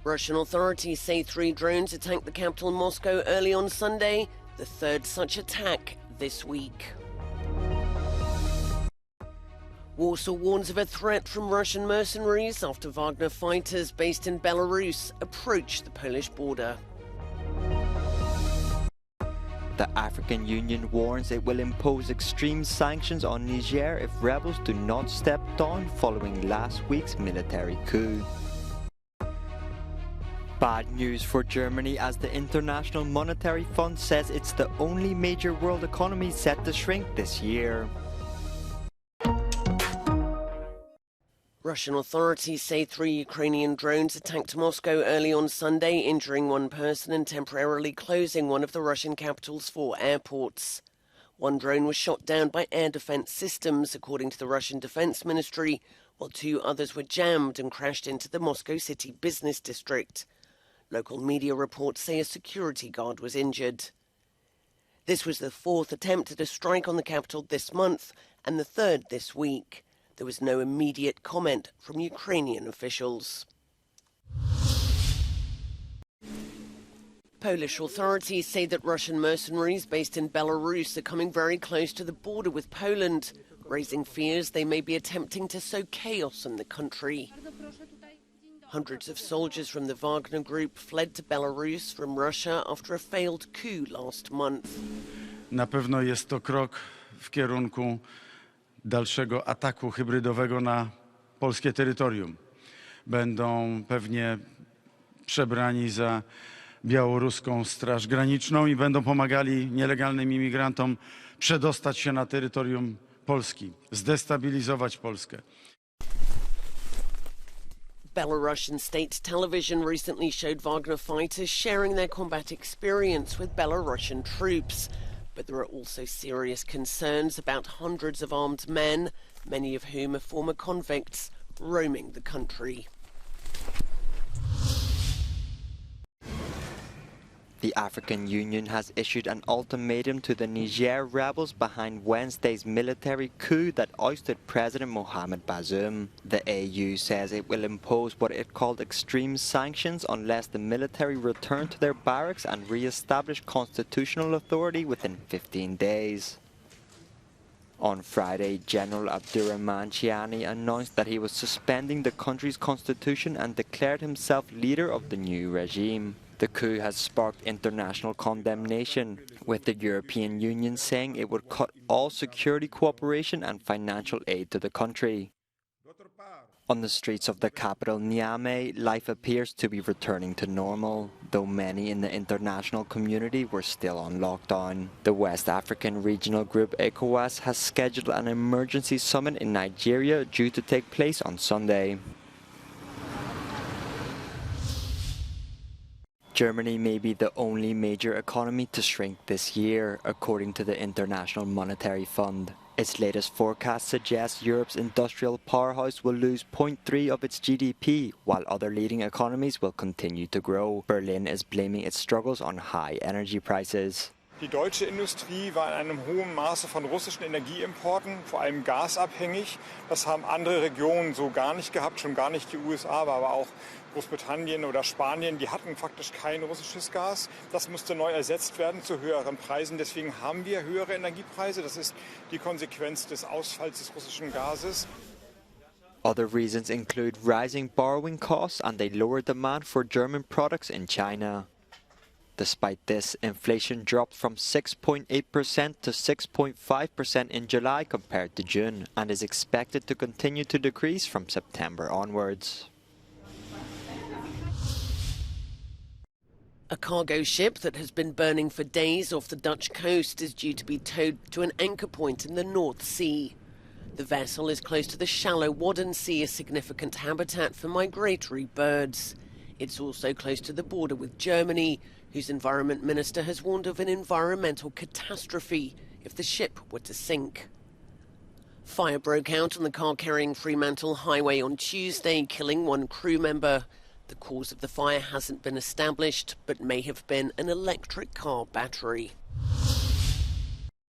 Russian authorities say 3 drones attacked the capital Moscow early on Sunday, the third such attack this week. Warsaw warns of a threat from Russian mercenaries after Wagner fighters based in Belarus approach the Polish border. The African Union warns it will impose extreme sanctions on Niger if rebels do not step down following last week's military coup. Bad news for Germany as the International Monetary Fund says it's the only major world economy set to shrink this year. Russian authorities say 3 Ukrainian drones attacked Moscow early on Sunday, injuring 1 person and temporarily closing one of the Russian capital's 4 airports. 1 drone was shot down by air defense systems, according to the Russian Defense Ministry, while 2 others were jammed and crashed into the Moscow city business district. Local media reports say a security guard was injured. This was the 4th attempt at a strike on the capital this month and the 3rd this week. There was no immediate comment from Ukrainian officials. Polish authorities say that Russian mercenaries based in Belarus are coming very close to the border with Poland, raising fears they may be attempting to sow chaos in the country. Hundreds of soldiers from the Wagner group fled to Belarus from Russia after a failed coup last month. Na pewno jest to krok w kierunku dalszego ataku hybrydowego na polskie terytorium. Będą pewnie przebrani za białoruską Straż Graniczną i będą pomagali nielegalnym imigrantom przedostać się na terytorium Polski, zdestabilizować Polskę. Belarusian state television recently showed Wagner fighters sharing their combat experience with Belarusian troops. But there are also serious concerns about hundreds of armed men, many of whom are former convicts, roaming the country. The African Union has issued an ultimatum to the Niger rebels behind Wednesday's military coup that ousted President Mohamed Bazoum. The AU says it will impose what it called extreme sanctions unless the military return to their barracks and re-establish constitutional authority within 15 days. On Friday, General Abdurrahman Chiani announced that he was suspending the country's constitution and declared himself leader of the new regime. The coup has sparked international condemnation, with the European Union saying it would cut all security cooperation and financial aid to the country. On the streets of the capital Niamey, life appears to be returning to normal, though many in the international community were still on lockdown. The West African regional group ECOWAS has scheduled an emergency summit in Nigeria due to take place on Sunday. Germany may be the only major economy to shrink this year, according to the International Monetary Fund. Its latest forecast suggests Europe's industrial powerhouse will lose 0.3% of its GDP, while other leading economies will continue to grow. Berlin is blaming its struggles on high energy prices. Die deutsche Industrie war in einem hohen Maße von russischen Energieimporten, vor allem gasabhängig. Das haben andere Regionen so gar nicht gehabt, schon gar nicht die USA, aber auch Großbritannien oder Spanien, die hatten faktisch kein russisches Gas. Das musste neu ersetzt werden zu höheren Preisen. Deswegen haben wir höhere Energiepreise. Das ist die Konsequenz des Ausfalls des russischen Gases. Other reasons include rising borrowing costs and a lower demand for German products in China. Despite this, inflation dropped from 6.8% to 6.5% in July compared to June and is expected to continue to decrease from September onwards. A cargo ship that has been burning for days off the Dutch coast is due to be towed to an anchor point in the North Sea. The vessel is close to the shallow Wadden Sea, a significant habitat for migratory birds. It's also close to the border with Germany, whose environment minister has warned of an environmental catastrophe if the ship were to sink. Fire broke out on the car-carrying Fremantle Highway on Tuesday, killing 1 crew member. The cause of the fire hasn't been established, but may have been an electric car battery.